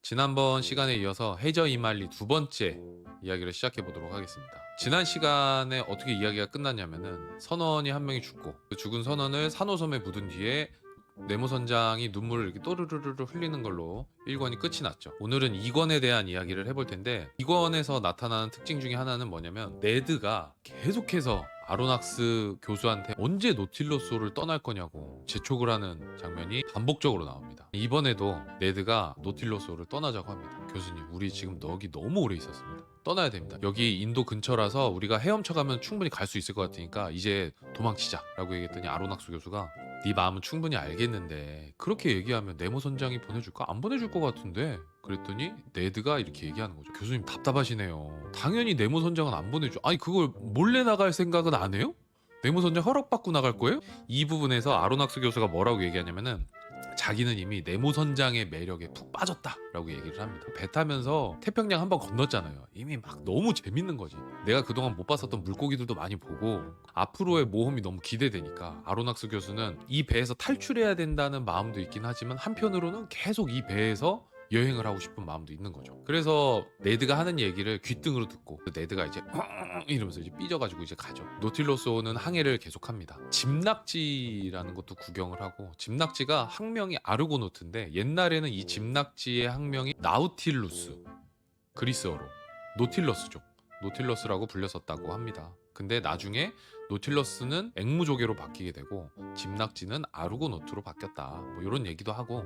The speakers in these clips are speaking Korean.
지난번 시간에 이어서 해저 이말리 두 번째 이야기를 시작해 보도록 하겠습니다. 지난 시간에 어떻게 이야기가 끝났냐면은 선원이 한 명이 죽고 그 죽은 선원을 산호섬에 묻은 뒤에 네모 선장이 눈물을 이렇게 또르르르 흘리는 걸로 1권이 끝이 났죠. 오늘은 2권에 대한 이야기를 해볼 텐데 2권에서 나타나는 특징 중에 하나는 뭐냐면 네드가 계속해서 아로낙스 교수한테 언제 노틸러스호를 떠날 거냐고 재촉을 하는 장면이 반복적으로 나옵니다. 이번에도 네드가 노틸러스호를 떠나자고 합니다. 교수님, 우리 지금 여기 너무 오래 있었습니다. 떠나야 됩니다. 여기 인도 근처라서 우리가 헤엄쳐가면 충분히 갈 수 있을 것 같으니까 이제 도망치자 라고 얘기했더니 아로낙스 교수가 네 마음은 충분히 알겠는데 그렇게 얘기하면 네모 선장이 보내줄까? 안 보내줄 것 같은데. 그랬더니 네드가 이렇게 얘기하는 거죠. 교수님 답답하시네요. 당연히 네모 선장은 안 보내줘. 아니 그걸 몰래 나갈 생각은 안 해요? 네모 선장 허락받고 나갈 거예요? 이 부분에서 아로낙스 교수가 뭐라고 얘기하냐면은 자기는 이미 네모 선장의 매력에 푹 빠졌다라고 얘기를 합니다. 배 타면서 태평양 한번 건넜잖아요. 이미 막 너무 재밌는 거지. 내가 그동안 못 봤었던 물고기들도 많이 보고 앞으로의 모험이 너무 기대되니까 아로낙스 교수는 이 배에서 탈출해야 된다는 마음도 있긴 하지만 한편으로는 계속 이 배에서 여행을 하고 싶은 마음도 있는 거죠. 그래서 네드가 하는 얘기를 귓등으로 듣고 네드가 이제 이러면서 이제 삐져가지고 이제 가죠. 노틸러스호는 항해를 계속합니다. 집낙지라는 것도 구경을 하고, 집낙지가 학명이 아르고노트인데 옛날에는 이 집낙지의 학명이 나우틸루스, 그리스어로 노틸러스죠. 노틸러스라고 불렸었다고 합니다. 근데 나중에 노틸러스는 앵무조개로 바뀌게 되고 집낙지는 아르고노트로 바뀌었다. 뭐 이런 얘기도 하고,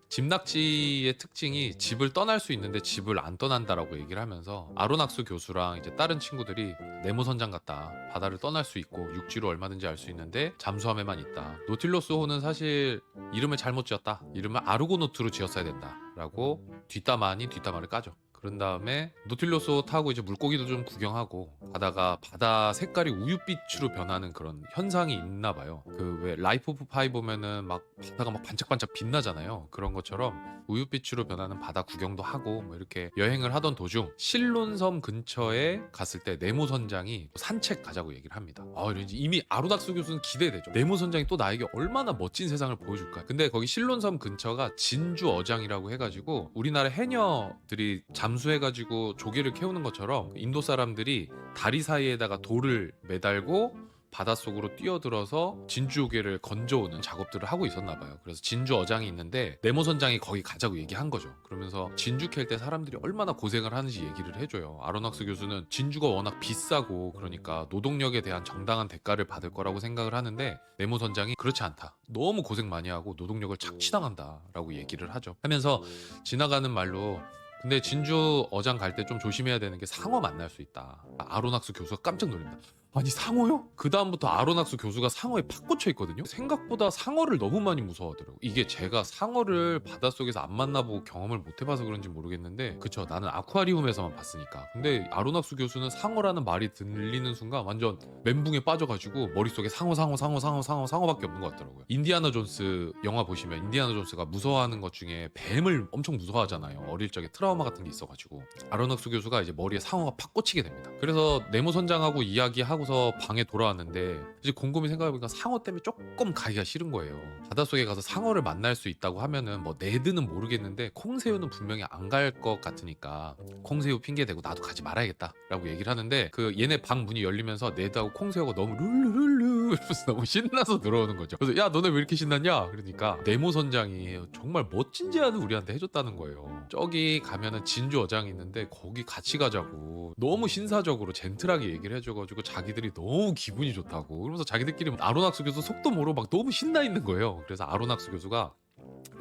집낙지의 특징이 집을 떠날 수 있는데 집을 안 떠난다라고 얘기를 하면서 아로낙스 교수랑 이제 다른 친구들이 네모 선장 같다. 바다를 떠날 수 있고 육지로 얼마든지 알 수 있는데 잠수함에만 있다. 노틸러스호는 사실 이름을 잘못 지었다. 이름을 아르고노트로 지었어야 된다라고 뒷담화 아닌 뒷담화를 까죠. 그런 다음에 노틸러스호 타고 이제 물고기도 좀 구경하고 가다가 바다 색깔이 우윳빛으로 변하는 그런 현상이 있나 봐요. 그 왜 라이프 오브 파이 보면은 막 바다가 막 반짝반짝 빛나잖아요. 그런 것처럼 우윳빛으로 변하는 바다 구경도 하고 뭐 이렇게 여행을 하던 도중 실론섬 근처에 갔을 때 네모 선장이 산책 가자고 얘기를 합니다. 이런지 이미 아로낙스 교수는 기대되죠. 네모 선장이 또 나에게 얼마나 멋진 세상을 보여줄까. 근데 거기 실론섬 근처가 진주 어장이라고 해가지고 우리나라 해녀들이 잠수해가지고 조개를 캐오는 것처럼 인도 사람들이 다리 사이에다가 돌을 매달고 바닷속으로 뛰어들어서 진주조개를 건져오는 작업들을 하고 있었나 봐요. 그래서 진주 어장이 있는데 네모 선장이 거기 가자고 얘기한 거죠. 그러면서 진주 캘 때 사람들이 얼마나 고생을 하는지 얘기를 해줘요. 아로낙스 교수는 진주가 워낙 비싸고 그러니까 노동력에 대한 정당한 대가를 받을 거라고 생각을 하는데 네모 선장이 그렇지 않다. 너무 고생 많이 하고 노동력을 착취당한다라고 얘기를 하죠. 하면서 지나가는 말로 근데 진주 어장 갈 때 좀 조심해야 되는 게 상어 만날 수 있다. 아로낙스 교수가 깜짝 놀랍니다. 아니 상어요? 그 다음부터 아로낙스 교수가 상어에 팍 꽂혀 있거든요. 생각보다 상어를 너무 많이 무서워하더라고. 이게 제가 상어를 바닷속에서 안 만나보고 경험을 못 해봐서 그런지 모르겠는데, 그쵸, 나는 아쿠아리움에서만 봤으니까. 근데 아로낙스 교수는 상어라는 말이 들리는 순간 완전 멘붕에 빠져가지고 머릿속에 상어밖에 없는 것 같더라고요. 인디아나 존스 영화 보시면 인디아나 존스가 무서워하는 것 중에 뱀을 엄청 무서워하잖아요. 어릴 적에 트라우마 같은 게 있어가지고 아로낙스 교수가 이제 머리에 상어가 팍 꽂히게 됩니다. 그래서 네모 선장하고 이야기하고서 방에 돌아왔는데 이제 곰곰이 생각해보니까 상어 때문에 조금 가기가 싫은 거예요. 바닷속에 가서 상어를 만날 수 있다고 하면은 뭐 네드는 모르겠는데 콩새우는 분명히 안 갈 것 같으니까 콩새우 핑계 대고 나도 가지 말아야겠다 라고 얘기를 하는데, 그 얘네 방 문이 열리면서 네드하고 콩새우가 너무 룰루룰루 이러면서 너무 신나서 들어오는 거죠. 그래서 야 너네 왜 이렇게 신났냐? 그러니까 네모 선장이 정말 멋진 제안을 우리한테 해줬다는 거예요. 저기 가면은 진주 어장이 있는데 거기 같이 가자고 너무 신사적으로 젠틀하게 얘기를 해줘가지고 자기들이 너무 기분이 좋다고. 그러면서 자기들끼리 아로낙스 교수 속도 모르고 막 너무 신나 있는 거예요. 그래서 아로낙스 교수가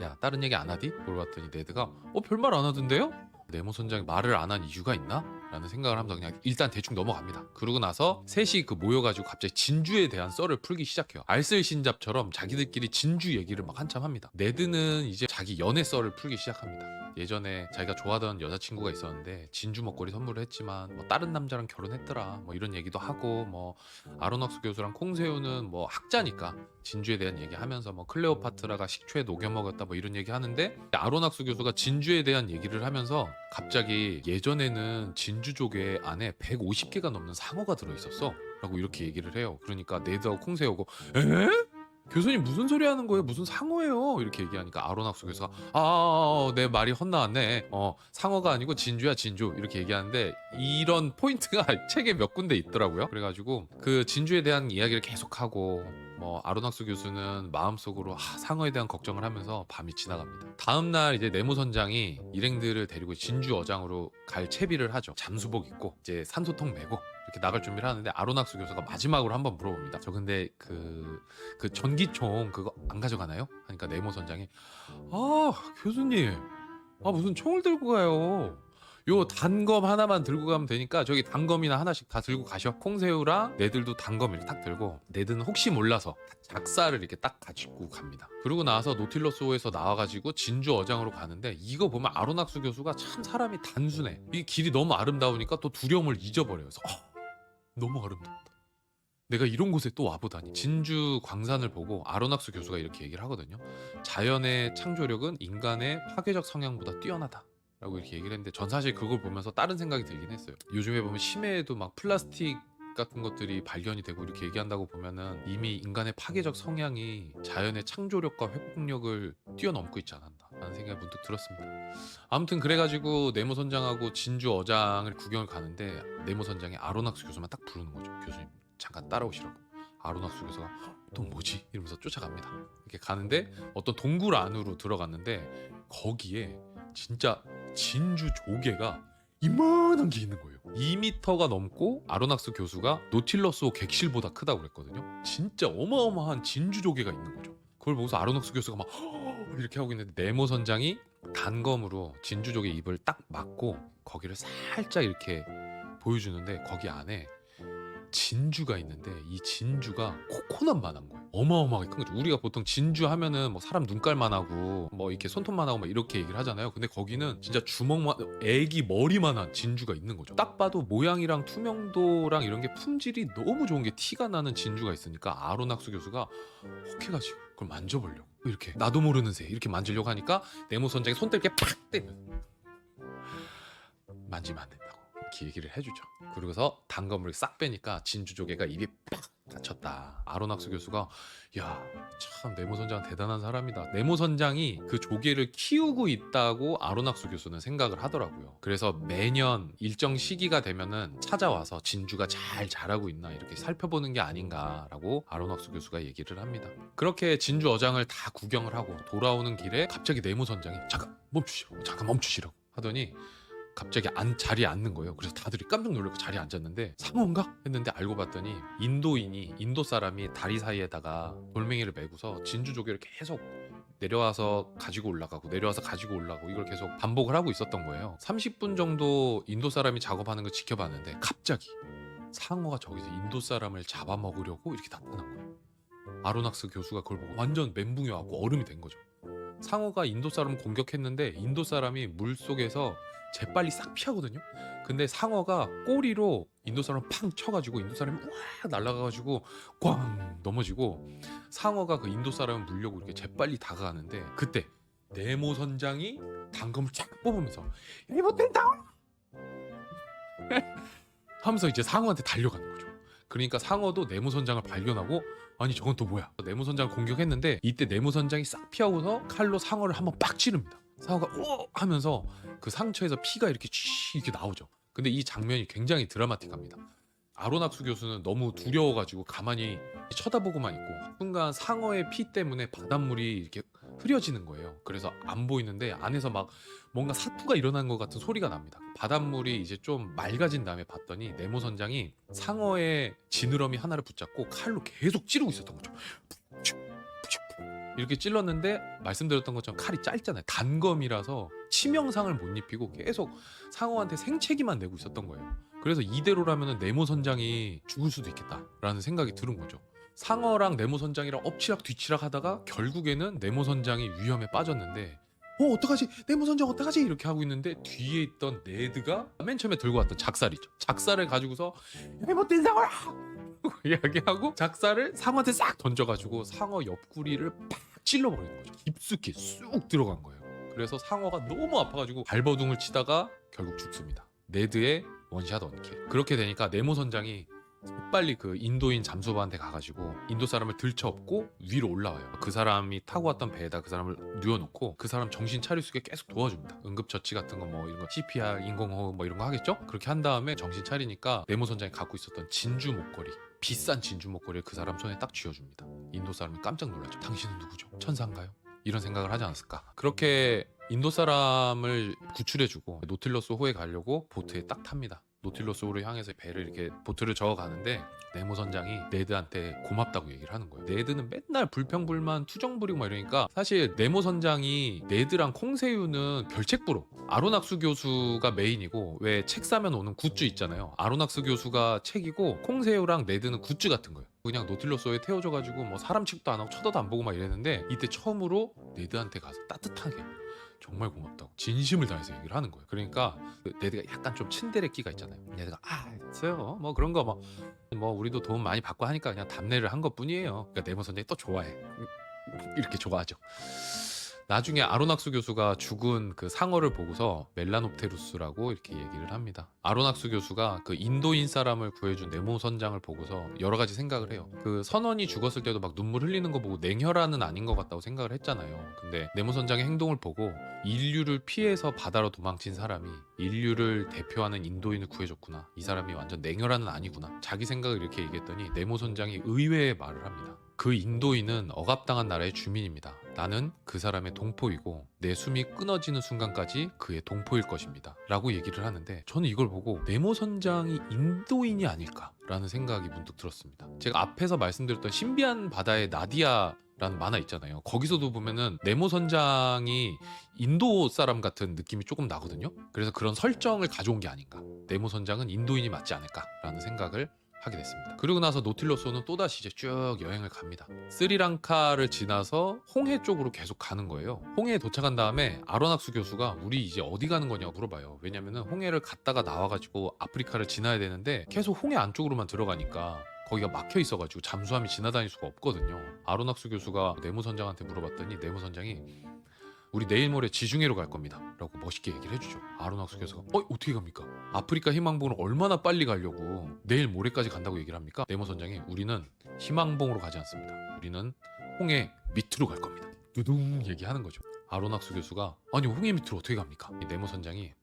야 다른 얘기 안 하디? 물어봤더니 네드가 별말 안 하던데요? 네모 선장이 말을 안 한 이유가 있나? 라는 생각을 하면서 그냥 일단 대충 넘어갑니다. 그러고 나서 셋이 그 모여가지고 갑자기 진주에 대한 썰을 풀기 시작해요. 알쓸신잡처럼 자기들끼리 진주 얘기를 막 한참 합니다. 네드는 이제 자기 연애 썰을 풀기 시작합니다. 예전에 자기가 좋아하던 여자친구가 있었는데 진주 먹거리 선물을 했지만 뭐 다른 남자랑 결혼했더라 뭐 이런 얘기도 하고, 뭐 아로낙스 교수랑 콩새우는 뭐 학자니까 진주에 대한 얘기하면서 뭐 클레오파트라가 식초에 녹여 먹었다 뭐 이런 얘기 하는데, 아로낙스 교수가 진주에 대한 얘기를 하면서 갑자기 예전에는 진주조개 안에 150개가 넘는 상어가 들어있었어 라고 이렇게 얘기를 해요. 그러니까 네드하고 콩새우고 에? 교수님 무슨 소리 하는 거예요? 무슨 상어예요? 이렇게 얘기하니까 아론학수 교수가 내 말이 헛나왔네. 상어가 아니고 진주야 진주 이렇게 얘기하는데 이런 포인트가 책에 몇 군데 있더라고요. 그래가지고 그 진주에 대한 이야기를 계속하고 뭐 아론학수 교수는 마음속으로 상어에 대한 걱정을 하면서 밤이 지나갑니다. 다음날 이제 네모 선장이 일행들을 데리고 진주 어장으로 갈 채비를 하죠. 잠수복 입고 이제 산소통 메고 이렇게 나갈 준비를 하는데 아론학수 교수가 마지막으로 한번 물어봅니다. 저 근데 그 전기총 그거 안 가져가나요? 하니까 네모 선장이 교수님 무슨 총을 들고 가요? 요 단검 하나만 들고 가면 되니까 저기 단검이나 하나씩 다 들고 가셔. 콩새우랑 네들도 단검을 딱 들고 네드는 혹시 몰라서 작사를 이렇게 딱 가지고 갑니다. 그러고 나서 노틸러스호에서 나와가지고 진주 어장으로 가는데 이거 보면 아론학수 교수가 참 사람이 단순해. 이 길이 너무 아름다우니까 또 두려움을 잊어버려요. 그래서 너무 아름답다. 내가 이런 곳에 또 와보다니. 진주 광산을 보고 아론학수 교수가 이렇게 얘기를 하거든요. 자연의 창조력은 인간의 파괴적 성향보다 뛰어나다 라고 이렇게 얘기를 했는데 전 사실 그걸 보면서 다른 생각이 들긴 했어요. 요즘에 보면 심해에도 막 플라스틱 같은 것들이 발견이 되고 이렇게 얘기한다고 보면은 이미 인간의 파괴적 성향이 자연의 창조력과 회복력을 뛰어넘고 있지 않았나 라는 생각이 문득 들었습니다. 아무튼 그래가지고 네모 선장하고 진주 어장을 구경을 가는데 네모 선장이 아론학수 교수만 딱 부르는 거죠. 교수님 잠깐 따라오시라고. 아론학수 교수가 또 뭐지? 이러면서 쫓아갑니다. 이렇게 가는데 어떤 동굴 안으로 들어갔는데 거기에 진짜 진주 조개가 이만한 게 있는 거예요. 2m가 넘고 아론학수 교수가 노틸러스호 객실보다 크다고 그랬거든요. 진짜 어마어마한 진주 조개가 있는 거죠. 그걸 보고서 아론학수 교수가 막 이렇게 하고 있는데 네모 선장이 단검으로 진주 조개 입을 딱 막고 거기를 살짝 이렇게 보여주는데 거기 안에 진주가 있는데 이 진주가 코코넛만한 거예요. 어마어마하게 큰 거죠. 우리가 보통 진주 하면은 뭐 사람 눈깔만 하고 뭐 이렇게 손톱만 하고 막 이렇게 얘기를 하잖아요. 근데 거기는 진짜 주먹만 애기 머리만한 진주가 있는 거죠. 딱 봐도 모양이랑 투명도랑 이런 게 품질이 너무 좋은 게 티가 나는 진주가 있으니까 아론학수 교수가 혹해가지고 그걸 만져보려고 이렇게 나도 모르는 새 이렇게 만지려고 하니까 네모 선장이 손대 이렇게 팍 때면 만지면 안 된다고 이렇게 얘기를 해주죠. 그러고서 단검을 싹 빼니까 진주 조개가 입에 팍 닫혔다. 아론학수 교수가 야 참 네모 선장은 대단한 사람이다. 네모 선장이 그 조개를 키우고 있다고 아론학수 교수는 생각을 하더라고요. 그래서 매년 일정 시기가 되면은 찾아와서 진주가 잘 자라고 있나 이렇게 살펴보는 게 아닌가라고 아론학수 교수가 얘기를 합니다. 그렇게 진주 어장을 다 구경을 하고 돌아오는 길에 갑자기 네모 선장이 잠깐 멈추시라고 하더니 갑자기 자리에 앉는 거예요. 그래서 다들이 깜짝 놀라고 자리에 앉았는데 상어인가? 했는데 알고 봤더니 인도 사람이 다리 사이에다가 돌멩이를 메고서 진주 조개를 계속 내려와서 가지고 올라가고 내려와서 가지고 올라가고 이걸 계속 반복을 하고 있었던 거예요. 30분 정도 인도 사람이 작업하는 걸 지켜봤는데 갑자기 상어가 저기서 인도 사람을 잡아먹으려고 이렇게 나타난 거예요. 아론학스 교수가 그걸 보고 완전 멘붕이 와고 얼음이 된 거죠. 상어가 인도 사람을 공격했는데 인도 사람이 물속에서 재빨리 싹 피하거든요. 근데 상어가 꼬리로 인도 사람 팡 쳐가지고 인도 사람이 우와 날아가가지고 꽝 넘어지고 상어가 그 인도 사람을 물려고 이렇게 재빨리 다가가는데 그때 네모 선장이 단검을 쫙 뽑으면서 이못된다 하면서 이제 상어한테 달려가는 거죠. 그러니까 상어도 네모 선장을 발견하고 아니 저건 또 뭐야? 네모 선장을 공격했는데 이때 네모 선장이 싹 피하고서 칼로 상어를 한번 빡 찌릅니다. 상어가 오 하면서 그 상처에서 피가 이렇게 이렇게 나오죠. 근데 이 장면이 굉장히 드라마틱합니다. 아론학수 교수는 너무 두려워가지고 가만히 쳐다보고만 있고 순간 상어의 피 때문에 바닷물이 이렇게 흐려지는 거예요. 그래서 안 보이는데 안에서 막 뭔가 사투가 일어난 것 같은 소리가 납니다. 바닷물이 이제 좀 맑아진 다음에 봤더니 네모 선장이 상어의 지느러미 하나를 붙잡고 칼로 계속 찌르고 있었던 거죠. 이렇게 찔렀는데 말씀드렸던 것처럼 칼이 짧잖아요. 단검이라서 치명상을 못 입히고 계속 상어한테 생채기만 내고 있었던 거예요. 그래서 이대로라면 네모 선장이 죽을 수도 있겠다라는 생각이 드는 거죠. 상어랑 네모 선장이랑 엎치락 뒤치락 하다가 결국에는 네모 선장이 위험에 빠졌는데 어떡하지? 네모 선장 어떡하지? 이렇게 하고 있는데 뒤에 있던 네드가 맨 처음에 들고 왔던 작살이죠. 작살을 가지고서 잘못된 상어야! 이야기하고 작살을 상어한테 싹 던져가지고 상어 옆구리를 팍 찔러버리는 거죠. 깊숙이 쑥 들어간 거예요. 그래서 상어가 너무 아파가지고 발버둥을 치다가 결국 죽습니다. 네드의 원샷 원킬. 그렇게 되니까 네모 선장이 빨리 그 인도인 잠수부한테 가가지고 인도 사람을 들쳐업고 위로 올라와요. 그 사람이 타고 왔던 배에다 그 사람을 누워놓고 그 사람 정신 차릴 수 있게 계속 도와줍니다. 응급처치 같은 거 뭐 이런 거 CPR, 인공호흡 뭐 이런 거 하겠죠? 그렇게 한 다음에 정신 차리니까 네모 선장이 갖고 있었던 진주 목걸이, 비싼 진주 목걸이를 그 사람 손에 딱 쥐어줍니다. 인도 사람이 깜짝 놀랐죠. 당신은 누구죠? 천사인가요? 이런 생각을 하지 않았을까? 그렇게 인도 사람을 구출해주고 노틸러스 호에 가려고 보트에 딱 탑니다. 노틸러스 호를 향해서 배를 이렇게 보트를 저어가는데 네모 선장이 네드한테 고맙다고 얘기를 하는 거예요. 네드는 맨날 불평불만 투정 부리고 막 이러니까 사실 네모 선장이 네드랑 콩새우는 별책부로, 아로낙스 교수가 메인이고 왜 책 사면 오는 굿즈 있잖아요. 아로낙스 교수가 책이고 콩새우랑 네드는 굿즈 같은 거예요. 그냥 노틸러스호에 태워져가지고 뭐 사람 취급도 안 하고 쳐다도 안 보고 막 이랬는데 이때 처음으로 네드한테 가서 따뜻하게 정말 고맙다고 진심을 다해서 얘기를 하는 거예요. 그러니까 그 네드가 약간 좀 츤데레 끼가 있잖아요. 네드가 있어요 뭐 그런 거 뭐 우리도 도움 많이 받고 하니까 그냥 답례를 한 것뿐이에요. 그러니까 네모 선생이 또 좋아해. 이렇게 좋아하죠. 나중에 아로낙스 교수가 죽은 그 상어를 보고서 멜라노프테루스라고 이렇게 얘기를 합니다. 아로낙스 교수가 그 인도인 사람을 구해준 네모 선장을 보고서 여러 가지 생각을 해요. 그 선원이 죽었을 때도 막 눈물 흘리는 거 보고 냉혈한은 아닌 것 같다고 생각을 했잖아요. 근데 네모 선장의 행동을 보고 인류를 피해서 바다로 도망친 사람이 인류를 대표하는 인도인을 구해줬구나. 이 사람이 완전 냉혈한은 아니구나. 자기 생각을 이렇게 얘기했더니 네모 선장이 의외의 말을 합니다. 그 인도인은 억압당한 나라의 주민입니다. 나는 그 사람의 동포이고 내 숨이 끊어지는 순간까지 그의 동포일 것입니다. 라고 얘기를 하는데 저는 이걸 보고 네모 선장이 인도인이 아닐까라는 생각이 문득 들었습니다. 제가 앞에서 말씀드렸던 신비한 바다의 나디아 라는 만화 있잖아요. 거기서도 보면은 네모 선장이 인도 사람 같은 느낌이 조금 나거든요. 그래서 그런 설정을 가져온 게 아닌가. 네모 선장은 인도인이 맞지 않을까라는 생각을 하게 됐습니다. 그리고 나서 노틸러스호는 또다시 이제 쭉 여행을 갑니다. 스리랑카를 지나서 홍해 쪽으로 계속 가는 거예요. 홍해에 도착한 다음에 아로낙스 교수가 우리 이제 어디 가는 거냐고 물어봐요. 왜냐면은 홍해를 갔다가 나와가지고 아프리카를 지나야 되는데 계속 홍해 안쪽으로만 들어가니까 거기가 막혀 있어가지고 잠수함이 지나다닐 수가 없거든요. 아로낙스 교수가 네모 선장한테 물어봤더니 네모 선장이 우리 내일 모레 지중해로 갈 겁니다 라고 멋있게 얘기를 해주죠. 아로낙스 교수가 어떻게 갑니까? 아프리카 희망봉으로 얼마나 빨리 가려고 내일 모레까지 간다고 얘기를 합니까? 네모 선장이 우리는 희망봉으로 가지 않습니다. 우리는 홍해 밑으로 갈 겁니다. 두둥 얘기하는 거죠. 아로낙스 교수가 아니 홍해 밑으로 어떻게 갑니까? 이 네모 선장이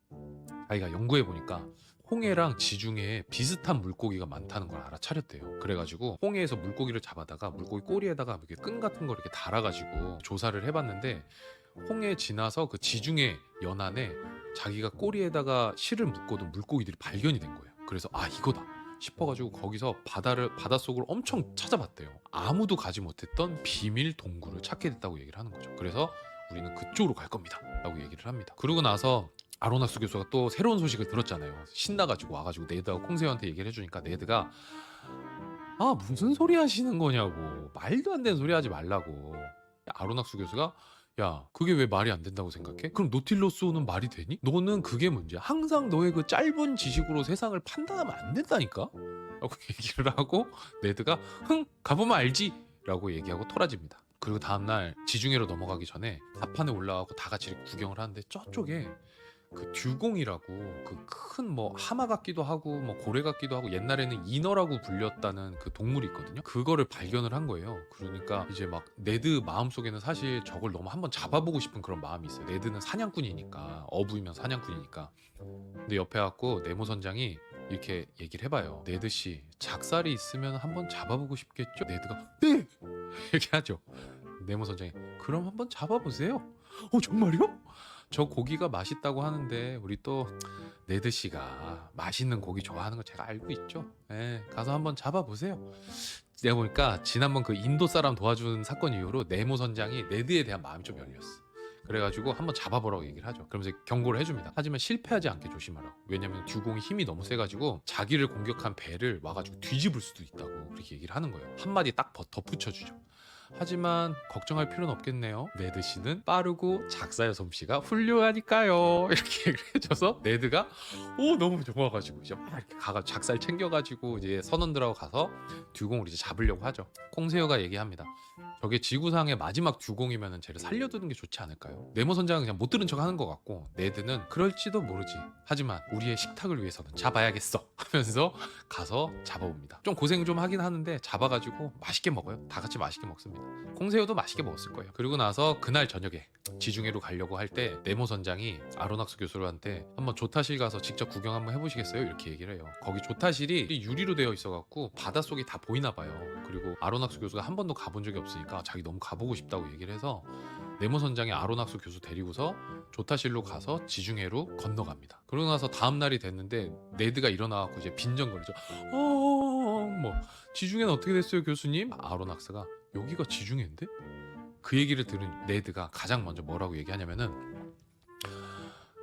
자기가 연구해보니까 홍해랑 지중해에 비슷한 물고기가 많다는 걸 알아차렸대요. 그래가지고 홍해에서 물고기를 잡아다가 물고기 꼬리에다가 이렇게 끈 같은 걸 이렇게 달아가지고 조사를 해봤는데 홍해 지나서 그 지중해 연안에 자기가 꼬리에다가 실을 묶어둔 물고기들이 발견이 된 거예요. 그래서 이거다 싶어가지고 거기서 바닷속을 엄청 찾아봤대요. 아무도 가지 못했던 비밀 동굴을 찾게 됐다고 얘기를 하는 거죠. 그래서 우리는 그쪽으로 갈 겁니다 라고 얘기를 합니다. 그러고 나서 아로낙스 교수가 또 새로운 소식을 들었잖아요. 신나가지고 와가지고 네드하고 콩새우한테 얘기를 해주니까 네드가 무슨 소리 하시는 거냐고, 말도 안 되는 소리 하지 말라고. 아로낙스 교수가 야 그게 왜 말이 안 된다고 생각해? 그럼 노틸러스호는 말이 되니? 너는 그게 문제야. 항상 너의 그 짧은 지식으로 세상을 판단하면 안 된다니까? 라고 얘기를 하고 네드가 가보면 알지 라고 얘기하고 토라집니다. 그리고 다음날 지중해로 넘어가기 전에 앞판에 올라가고 다 같이 이렇게 구경을 하는데 저쪽에 그 듀공이라고 그 큰 뭐 하마 같기도 하고 뭐 고래 같기도 하고 옛날에는 인어라고 불렸다는 그 동물이 있거든요. 그거를 발견을 한 거예요. 그러니까 이제 막 네드 마음속에는 사실 저걸 너무 한번 잡아보고 싶은 그런 마음이 있어요. 네드는 사냥꾼이니까, 어부이면 사냥꾼이니까. 근데 옆에 갖고 네모 선장이 이렇게 얘기를 해봐요. 네드 씨 작살이 있으면 한번 잡아보고 싶겠죠? 네드가 네! 얘기하죠. 네모 선장이 그럼 한번 잡아보세요. 정말요? 저 고기가 맛있다고 하는데 우리 또 네드 씨가 맛있는 고기 좋아하는 거 제가 알고 있죠. 가서 한번 잡아보세요. 내가 보니까 지난번 그 인도 사람 도와준 사건 이후로 네모 선장이 네드에 대한 마음이 좀 열렸어. 그래가지고 한번 잡아보라고 얘기를 하죠. 그러면서 경고를 해줍니다. 하지만 실패하지 않게 조심하라고. 왜냐면 듀공이 힘이 너무 세가지고 자기를 공격한 배를 와가지고 뒤집을 수도 있다고 그렇게 얘기를 하는 거예요. 한마디 딱 덧붙여주죠. 하지만 걱정할 필요는 없겠네요. 네드 씨는 빠르고 작사의 솜씨가 훌륭하니까요. 이렇게 얘기를 해줘서 네드가 너무 좋아가지고 이제 막 이렇게 가가 작사를 챙겨가지고 이제 선원들하고 가서 듀공을 이제 잡으려고 하죠. 콩세어가 얘기합니다. 저게 지구상의 마지막 듀공이면은 쟤를 살려두는 게 좋지 않을까요? 네모 선장은 그냥 못 들은 척 하는 것 같고 네드는 그럴지도 모르지. 하지만 우리의 식탁을 위해서는 잡아야겠어 하면서 가서 잡아옵니다. 좀 고생 좀 하긴 하는데 잡아가지고 맛있게 먹어요. 다 같이 맛있게 먹습니다. 콩새우도 맛있게 먹었을 거예요. 그리고 나서 그날 저녁에 지중해로 가려고 할 때 네모 선장이 아로낙스 교수한테 한번 조타실 가서 직접 구경 한번 해보시겠어요? 이렇게 얘기를 해요. 거기 조타실이 유리로 되어 있어갖고 바닷속이 다 보이나 봐요. 그리고 아로낙스 교수가 한 번도 가본 적이 없으니까 자기 너무 가보고 싶다고 얘기를 해서 네모 선장이 아로낙스 교수 데리고서 조타실로 가서 지중해로 건너갑니다. 그러고 나서 다음 날이 됐는데 네드가 일어나갖고 이제 빈정거리죠. 뭐 지중해는 어떻게 됐어요, 교수님? 아로낙스가 여기가 지중해인데? 그 얘기를 들은 네드가 가장 먼저 뭐라고 얘기하냐면은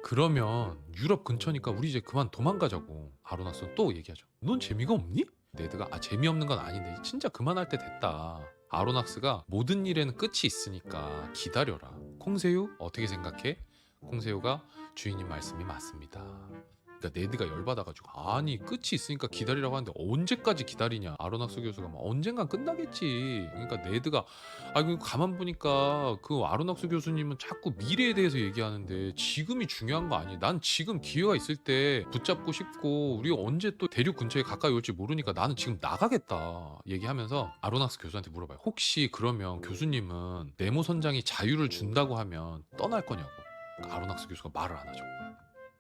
그러면 유럽 근처니까 우리 이제 그만 도망가자고. 아로낙스는 또 얘기하죠. 넌 재미가 없니? 네드가 재미없는 건 아닌데 진짜 그만할 때 됐다. 아로낙스가 모든 일에는 끝이 있으니까 기다려라. 콩새우 어떻게 생각해? 콩새우가 주인님 말씀이 맞습니다. 그러니까 네드가 열받아가지고 아니 끝이 있으니까 기다리라고 하는데 언제까지 기다리냐. 아로낙스 교수가 막 언젠간 끝나겠지. 그러니까 네드가 가만 보니까 그 아로낙스 교수님은 자꾸 미래에 대해서 얘기하는데 지금이 중요한 거 아니. 난 지금 기회가 있을 때 붙잡고 싶고 우리가 언제 또 대륙 근처에 가까이 올지 모르니까 나는 지금 나가겠다 얘기하면서 아로낙스 교수한테 물어봐요. 혹시 그러면 교수님은 네모 선장이 자유를 준다고 하면 떠날 거냐고. 아로낙스 교수가 말을 안 하죠.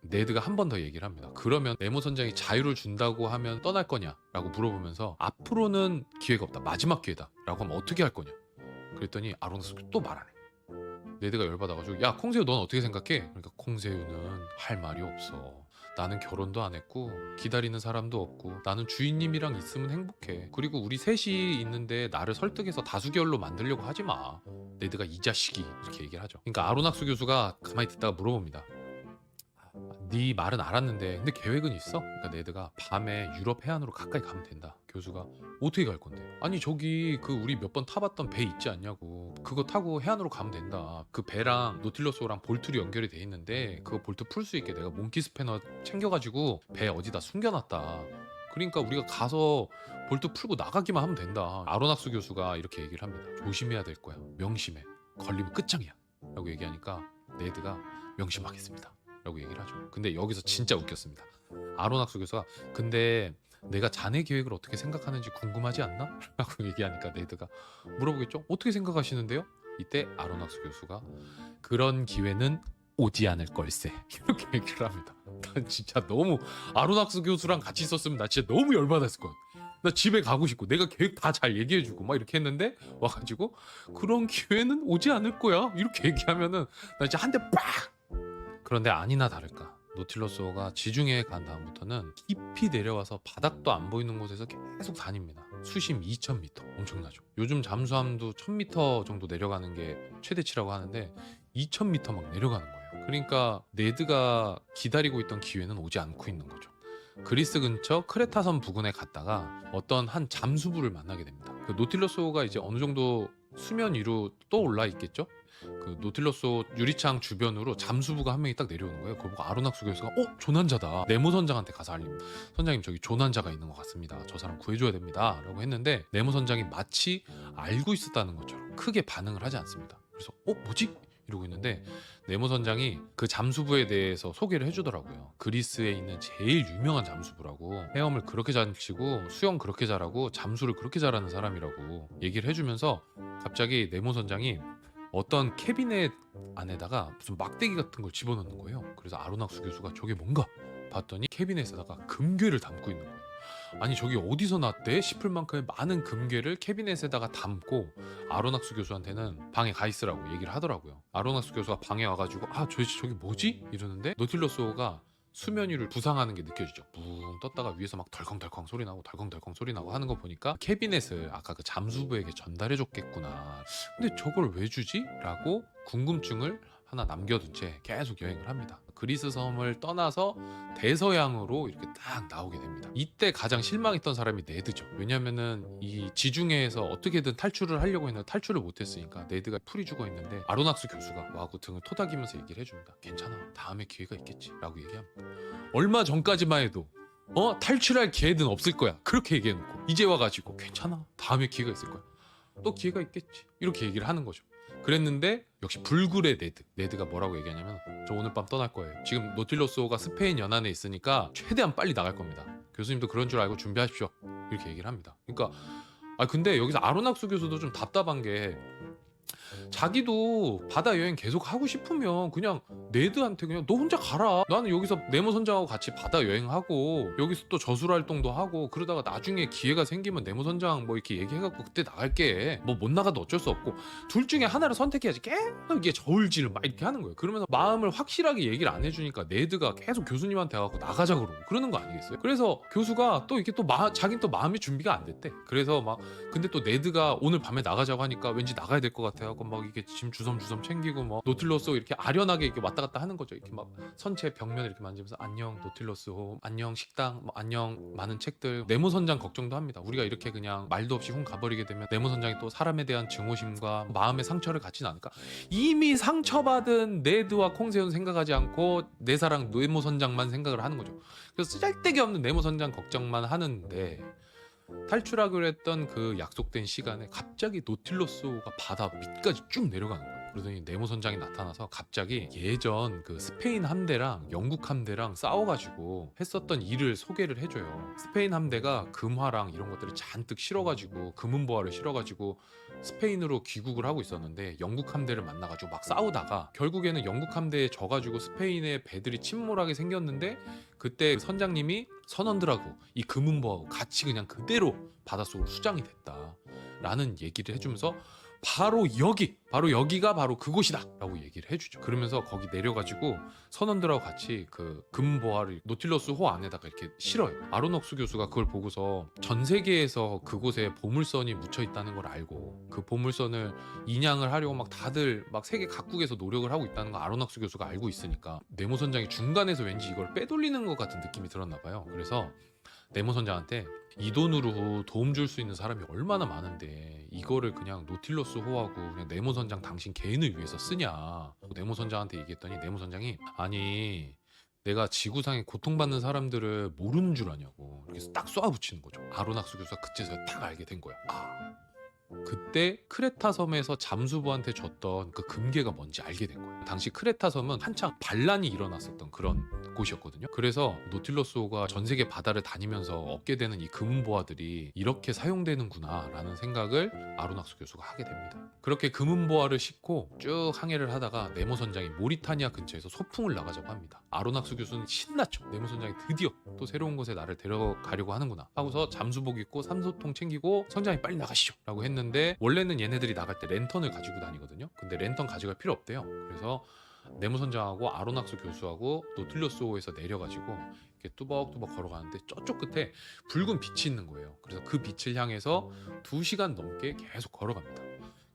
네드가 한 번 더 얘기를 합니다. 그러면 네모 선장이 자유를 준다고 하면 떠날 거냐라고 물어보면서 앞으로는 기회가 없다. 마지막 기회다. 라고 하면 어떻게 할 거냐. 그랬더니 아로낙스가 또 말 안 해. 네드가 열받아가지고 야 콩새우 넌 어떻게 생각해? 그러니까 콩새우는 할 말이 없어. 나는 결혼도 안 했고 기다리는 사람도 없고 나는 주인님이랑 있으면 행복해. 그리고 우리 셋이 있는데 나를 설득해서 다수결로 만들려고 하지 마. 네드가 이 자식이 이렇게 얘기를 하죠. 그러니까 아로낙스 교수가 가만히 듣다가 물어봅니다. 네 말은 알았는데 근데 계획은 있어? 그러니까 네드가 밤에 유럽 해안으로 가까이 가면 된다. 교수가 어떻게 갈 건데? 아니 저기 그 우리 몇 번 타봤던 배 있지 않냐고. 그거 타고 해안으로 가면 된다. 그 배랑 노틸러스호랑 볼트로 연결이 돼 있는데 그거 볼트 풀 수 있게 내가 몽키 스패너 챙겨가지고 배 어디다 숨겨놨다. 그러니까 우리가 가서 볼트 풀고 나가기만 하면 된다. 아로낙스 교수가 이렇게 얘기를 합니다. 조심해야 될 거야. 명심해. 걸리면 끝장이야. 라고 얘기하니까 네드가 명심하겠습니다. 라고 얘기를 하죠. 근데 여기서 진짜 웃겼습니다. 아로낙스 교수가 근데 내가 자네 계획을 어떻게 생각하는지 궁금하지 않나? 라고 얘기하니까 네드가 물어보겠죠. 어떻게 생각하시는데요? 이때 아로낙스 교수가 그런 기회는 오지 않을 걸세. 이렇게 얘기를 합니다. 난 진짜 너무 아로낙스 교수랑 같이 있었으면 나 진짜 너무 열받았을 거야. 나 집에 가고 싶고 내가 계획 다 잘 얘기해주고 막 이렇게 했는데 와가지고 그런 기회는 오지 않을 거야. 이렇게 얘기하면은 나 진짜 한 대 빡! 그런데 아니나 다를까 노틸러스호가 지중해에 간 다음부터는 깊이 내려와서 바닥도 안 보이는 곳에서 계속 다닙니다. 수심 2000m 엄청나죠. 요즘 잠수함도 1000m 정도 내려가는 게 최대치라고 하는데 2000m 막 내려가는 거예요. 그러니까 네드가 기다리고 있던 기회는 오지 않고 있는 거죠. 그리스 근처 크레타섬 부근에 갔다가 어떤 한 잠수부를 만나게 됩니다. 그 노틸러스호가 이제 어느 정도 수면 위로 또 올라 있겠죠? 그 노틸러스 유리창 주변으로 잠수부가 한 명이 딱 내려오는 거예요. 그걸 보고 아로낙스 교수가 조난자다. 네모 선장한테 가서 알립니다. 선장님 저기 조난자가 있는 것 같습니다. 저 사람 구해줘야 됩니다. 라고 했는데 네모 선장이 마치 알고 있었다는 것처럼 크게 반응을 하지 않습니다. 그래서 뭐지? 이러고 있는데 네모 선장이 그 잠수부에 대해서 소개를 해주더라고요. 그리스에 있는 제일 유명한 잠수부라고, 헤엄을 그렇게 잘 치고 수영 그렇게 잘하고 잠수를 그렇게 잘하는 사람이라고 얘기를 해주면서 갑자기 네모 선장이 어떤 캐비넷 안에다가 무슨 막대기 같은 걸 집어넣는 거예요. 그래서 아로낙스 교수가 저게 뭔가 봤더니 캐비넷에다가 금괴를 담고 있는 거예요. 아니 저기 어디서 났대 싶을 만큼의 많은 금괴를 캐비넷에다가 담고 아로낙스 교수한테는 방에 가 있으라고 얘기를 하더라고요. 아로낙스 교수가 방에 와가지고 도대체 저기 뭐지? 이러는데 노틸러스호가 수면 위를 부상하는 게 느껴지죠. 붕 떴다가 위에서 막 덜컹덜컹 소리 나고 덜컹덜컹 소리 나고 하는 거 보니까 캐비넷을 아까 그 잠수부에게 전달해 줬겠구나. 근데 저걸 왜 주지? 라고 궁금증을 하나 남겨둔 채 계속 여행을 합니다. 그리스 섬을 떠나서 대서양으로 이렇게 딱 나오게 됩니다. 이때 가장 실망했던 사람이 네드죠. 왜냐면은 이 지중해에서 어떻게든 탈출을 하려고 했는데 탈출을 못했으니까 네드가 풀이 죽어 있는데 아로낙스 교수가 와고 등을 토닥이면서 얘기를 해줍니다. 괜찮아, 다음에 기회가 있겠지 라고 얘기합니다. 얼마 전까지만 해도 탈출할 기회는 없을 거야 그렇게 얘기해놓고 이제 와가지고 괜찮아, 다음에 기회가 있을 거야, 또 기회가 있겠지 이렇게 얘기를 하는 거죠. 그랬는데 역시 불굴의 네드가 뭐라고 얘기하냐면 저 오늘 밤 떠날 거예요. 지금 노틸러스호가 스페인 연안에 있으니까 최대한 빨리 나갈 겁니다. 교수님도 그런 줄 알고 준비하십시오 이렇게 얘기를 합니다. 그러니까 근데 여기서 아로낙스 교수도 좀 답답한 게 자기도 바다 여행 계속 하고 싶으면 그냥 네드한테 그냥 너 혼자 가라, 나는 여기서 네모 선장하고 같이 바다 여행하고 여기서 또 저술 활동도 하고 그러다가 나중에 기회가 생기면 네모 선장 뭐 이렇게 얘기해갖고 그때 나갈게, 뭐 못 나가도 어쩔 수 없고 둘 중에 하나를 선택해야지 계속 이게 저울질을 막 이렇게 하는 거예요. 그러면서 마음을 확실하게 얘기를 안 해주니까 네드가 계속 교수님한테 가고 나가자 그러고 그러는 거 아니겠어요? 그래서 교수가 또 이게 또 자기는 또 마음의 준비가 안 됐대. 그래서 막 근데 또 네드가 오늘 밤에 나가자고 하니까 왠지 나가야 될 것 같아 하고 막 이게 짐 주섬주섬 챙기고 뭐 노틸러스 이렇게 아련하게 이렇게 왔다 갔다 하는 거죠. 이렇게 막 선체 벽면을 이렇게 만지면서 안녕 노틸러스 호, 안녕 식당, 뭐 안녕 많은 책들. 네모 선장 걱정도 합니다. 우리가 이렇게 그냥 말도 없이 훅 가버리게 되면 네모 선장이 또 사람에 대한 증오심과 마음의 상처를 갖지는 않을까. 이미 상처받은 네드와 콩세훈 생각하지 않고 내 사랑 네모 선장만 생각을 하는 거죠. 그래서 쓰잘데기 없는 네모 선장 걱정만 하는데 탈출하기로 했던 그 약속된 시간에 갑자기 노틸러스호가 바다 밑까지 쭉 내려가는 거예요. 그러더니 네모 선장이 나타나서 갑자기 예전 그 스페인 함대랑 영국 함대랑 싸워가지고 했었던 일을 소개를 해줘요. 스페인 함대가 금화랑 이런 것들을 잔뜩 실어가지고 금은보화를 실어가지고 스페인으로 귀국을 하고 있었는데 영국 함대를 만나가지고 막 싸우다가 결국에는 영국 함대에 져가지고 스페인의 배들이 침몰하게 생겼는데 그때 선장님이 선원들하고 이 금은보하고 같이 그냥 그대로 바닷속으로 수장이 됐다라는 얘기를 해주면서 바로 여기가 바로 그곳이다 라고 얘기를 해주죠. 그러면서 거기 내려가지고 선원들하고 같이 그 금보화를 노틸러스 호 안에다가 이렇게 실어요. 아로낙스 교수가 그걸 보고서 전 세계에서 그곳에 보물선이 묻혀 있다는 걸 알고 그 보물선을 인양을 하려고 막 다들 막 세계 각국에서 노력을 하고 있다는 거 아로낙스 교수가 알고 있으니까 네모 선장이 중간에서 왠지 이걸 빼돌리는 것 같은 느낌이 들었나 봐요. 그래서 네모 선장한테 이 돈으로 도움 줄 수 있는 사람이 얼마나 많은데 이거를 그냥 노틸러스 호하고 그냥 네모 선장 당신 개인을 위해서 쓰냐. 네모 선장한테 얘기했더니 네모 선장이 아니 내가 지구상에 고통받는 사람들을 모르는 줄 아냐고 이렇게 딱 쏘아붙이는 거죠. 아로낙스 교수가 그때서야 딱 알게 된 거야. 그때 크레타 섬에서 잠수부한테 줬던 그 금괴가 뭔지 알게 된 거예요. 당시 크레타 섬은 한창 반란이 일어났었던 그런 곳이었거든요. 그래서 노틸러스호가 전 세계 바다를 다니면서 얻게 되는 이 금은보화들이 이렇게 사용되는구나 라는 생각을 아로낙스 교수가 하게 됩니다. 그렇게 금은보화를 싣고 쭉 항해를 하다가 네모 선장이 모리타니아 근처에서 소풍을 나가자고 합니다. 아로낙스 교수는 신났죠. 네모 선장이 드디어 또 새로운 곳에 나를 데려가려고 하는구나 하고서 잠수복 입고 산소통 챙기고 선장이 빨리 나가시죠 라고 했는데 원래는 얘네들이 나갈 때 랜턴을 가지고 다니거든요. 근데 랜턴 가져갈 필요 없대요. 그래서 네모 선장하고 아로낙스 교수하고 노틸러스호에서 내려가지고 이렇게 뚜벅뚜벅 걸어가는데 저쪽 끝에 붉은 빛이 있는 거예요. 그래서 그 빛을 향해서 2시간 넘게 계속 걸어갑니다.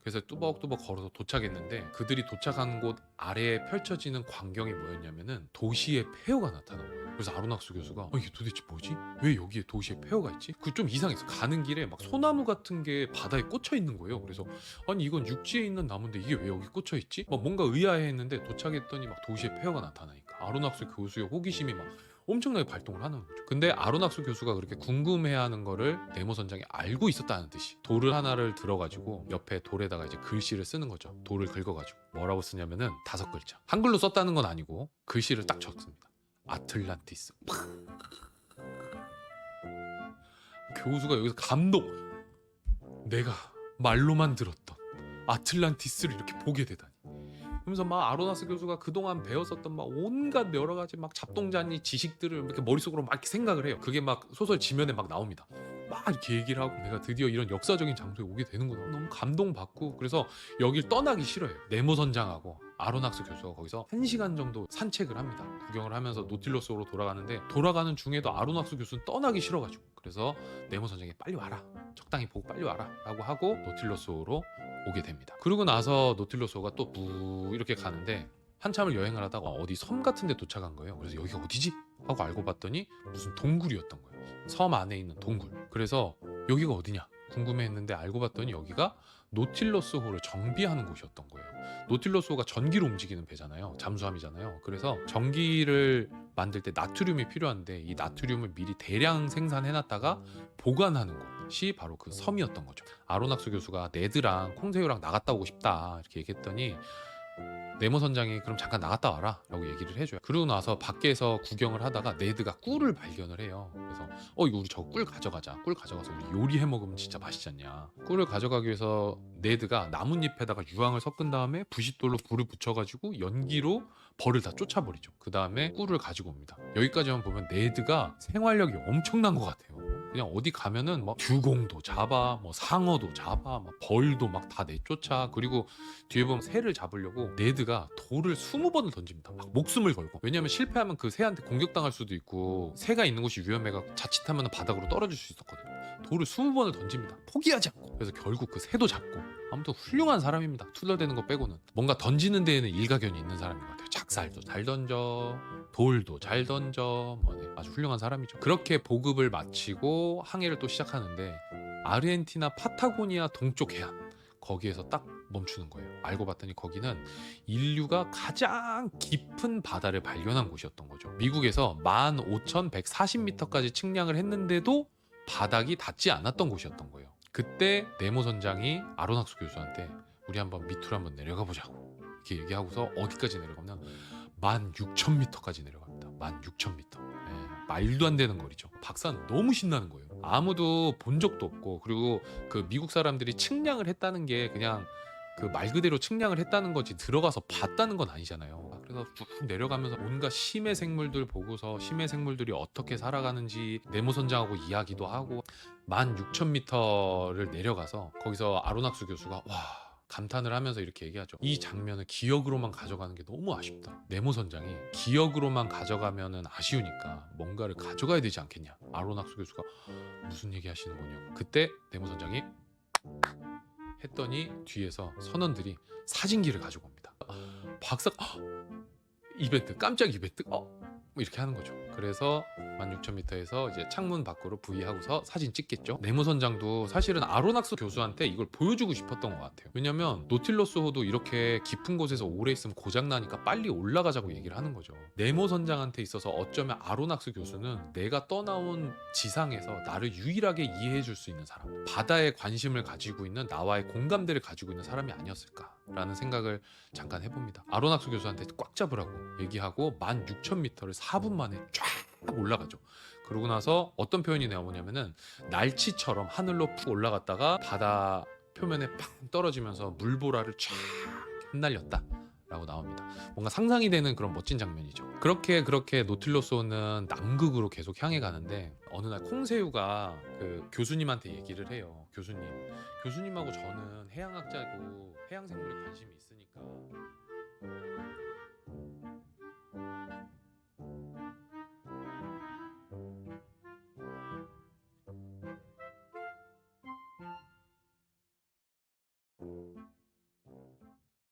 그래서 뚜벅뚜벅 걸어서 도착했는데 그들이 도착한 곳 아래에 펼쳐지는 광경이 뭐였냐면은 도시의 폐허가 나타난 거예요. 그래서 아로낙스 교수가 이게 도대체 뭐지? 왜 여기에 도시에 폐허가 있지? 그 좀 이상했어. 가는 길에 막 소나무 같은 게 바다에 꽂혀 있는 거예요. 그래서 아니 이건 육지에 있는 나무인데 이게 왜 여기 꽂혀 있지? 막 뭔가 의아해했는데 도착했더니 막 도시에 폐허가 나타나니까 아로낙스 교수의 호기심이 막 엄청나게 발동을 하는 거죠. 근데 아로낙스 교수가 그렇게 궁금해하는 거를 네모 선장이 알고 있었다는 듯이 돌을 하나를 들어가지고 옆에 돌에다가 이제 글씨를 쓰는 거죠. 돌을 긁어가지고 뭐라고 쓰냐면은 5글자. 한글로 썼다는 건 아니고 글씨를 딱 적습니다. 아틀란티스. 교수가 여기서 감동. 내가 말로만 들었던 아틀란티스를 이렇게 보게 되다니. 그러면서 막 아로낙스 교수가 그동안 배웠었던 막 온갖 여러 가지 막 잡동자니 지식들을 이렇게 머릿속으로 막 이렇게 생각을 해요. 그게 막 소설 지면에 막 나옵니다. 막 이렇게 얘기를 하고 내가 드디어 이런 역사적인 장소에 오게 되는구나. 너무 감동받고 그래서 여길 떠나기 싫어요. 네모 선장하고 아로낙스 교수가 거기서 1시간 정도 산책을 합니다. 구경을 하면서 노틸러스호로 돌아가는데 돌아가는 중에도 아로낙스 교수는 떠나기 싫어가지고 그래서 네모 선장이 빨리 와라. 적당히 보고 빨리 와라 라고 하고 노틸러스호로 오게 됩니다. 그러고 나서 노틸러스호가 또 이렇게 가는데 한참을 여행을 하다가 어디 섬 같은 데 도착한 거예요. 그래서 여기가 어디지? 하고 알고 봤더니 무슨 동굴이었던 거예요. 섬 안에 있는 동굴. 그래서 여기가 어디냐 궁금해했는데 알고 봤더니 여기가 노틸러스 호를 정비하는 곳이었던 거예요. 노틸러스 호가 전기로 움직이는 배잖아요. 잠수함이잖아요. 그래서 전기를 만들 때 나트륨이 필요한데 이 나트륨을 미리 대량 생산해놨다가 보관하는 곳이 바로 그 섬이었던 거죠. 아로낙스 교수가 네드랑 콩새우랑 나갔다 오고 싶다 이렇게 얘기했더니 네모 선장이 그럼 잠깐 나갔다 와라 라고 얘기를 해줘요. 그러고 나서 밖에서 구경을 하다가 네드가 꿀을 발견을 해요. 그래서 이거 우리 저거 꿀 가져가자. 꿀 가져가서 우리 요리해 먹으면 진짜 맛있지 않냐. 꿀을 가져가기 위해서 네드가 나뭇잎에다가 유황을 섞은 다음에 부싯돌로 불을 붙여가지고 연기로 벌을 다 쫓아버리죠. 그 다음에 꿀을 가지고 옵니다. 여기까지만 보면 네드가 생활력이 엄청난 것 같아요. 그냥 어디 가면은 막 듀공도 잡아, 뭐 상어도 잡아, 막 벌도 막 다 내쫓아. 그리고 뒤에 보면 새를 잡으려고 네드가 돌을 20번을 던집니다. 막 목숨을 걸고. 왜냐면 실패하면 그 새한테 공격당할 수도 있고 새가 있는 곳이 위험해가 자칫하면 바닥으로 떨어질 수 있었거든요. 돌을 20번을 던집니다. 포기하지 않고. 그래서 결국 그 새도 잡고. 아무튼 훌륭한 사람입니다. 투덜대는 거 빼고는. 뭔가 던지는 데에는 일가견이 있는 사람인 것 같아요. 작살도 잘 던져, 돌도 잘 던져, 아주 훌륭한 사람이죠. 그렇게 보급을 마치고 항해를 또 시작하는데 아르헨티나 파타고니아 동쪽 해안 거기에서 딱 멈추는 거예요. 알고 봤더니 거기는 인류가 가장 깊은 바다를 발견한 곳이었던 거죠. 미국에서 15,140m까지 측량을 했는데도 바닥이 닿지 않았던 곳이었던 거예요. 그때 네모 선장이 아로낙스 교수한테 우리 한번 밑으로 한번 내려가 보자고 이렇게 얘기하고서 어디까지 내려가면 16,000m까지 내려갑니다. 16,000m. 말도 안 되는 거리죠. 박사는 너무 신나는 거예요. 아무도 본 적도 없고, 그리고 그 미국 사람들이 측량을 했다는 게 그냥 그 말 그대로 측량을 했다는 거지 들어가서 봤다는 건 아니잖아요. 그래서 쭉 내려가면서 온갖 심해 생물들 보고서 심해 생물들이 어떻게 살아가는지 네모 선장하고 이야기도 하고 16,000m를 내려가서 거기서 아로낙스 교수가 와 감탄을 하면서 이렇게 얘기하죠. 이 장면을 기억으로만 가져가는 게 너무 아쉽다. 네모 선장이 기억으로만 가져가면은 아쉬우니까 뭔가를 가져가야 되지 않겠냐. 아로낙스 교수가 무슨 얘기 하시는 거냐고. 그때 네모 선장이 했더니 뒤에서 선원들이 사진기를 가지고 옵니다. 박사가 이벤트, 깜짝 이벤트, 뭐 이렇게 하는 거죠. 그래서 16,000m에서 이제 창문 밖으로 부위하고서 사진 찍겠죠. 네모 선장도 사실은 아로낙스 교수한테 이걸 보여주고 싶었던 것 같아요. 왜냐면 노틸러스 호도 이렇게 깊은 곳에서 오래 있으면 고장나니까 빨리 올라가자고 얘기를 하는 거죠. 네모 선장한테 있어서 어쩌면 아로낙스 교수는 내가 떠나온 지상에서 나를 유일하게 이해해 줄 수 있는 사람, 바다에 관심을 가지고 있는 나와의 공감대를 가지고 있는 사람이 아니었을까라는 생각을 잠깐 해봅니다. 아로낙스 교수한테 꽉 잡으라고 얘기하고 16,000m를 4분 만에 쫙 올라가죠. 그러고 나서 어떤 표현이 나오냐면은 날치처럼 하늘로 푹 올라갔다가 바다 표면에 팍 떨어지면서 물보라를 쫙 흩날렸다 라고 나옵니다. 뭔가 상상이 되는 그런 멋진 장면이죠. 그렇게 노틸러스호는 남극으로 계속 향해 가는데 어느 날 콩새우가 그 교수님한테 얘기를 해요. 교수님하고 저는 해양학자고 해양생물에 관심이 있으니까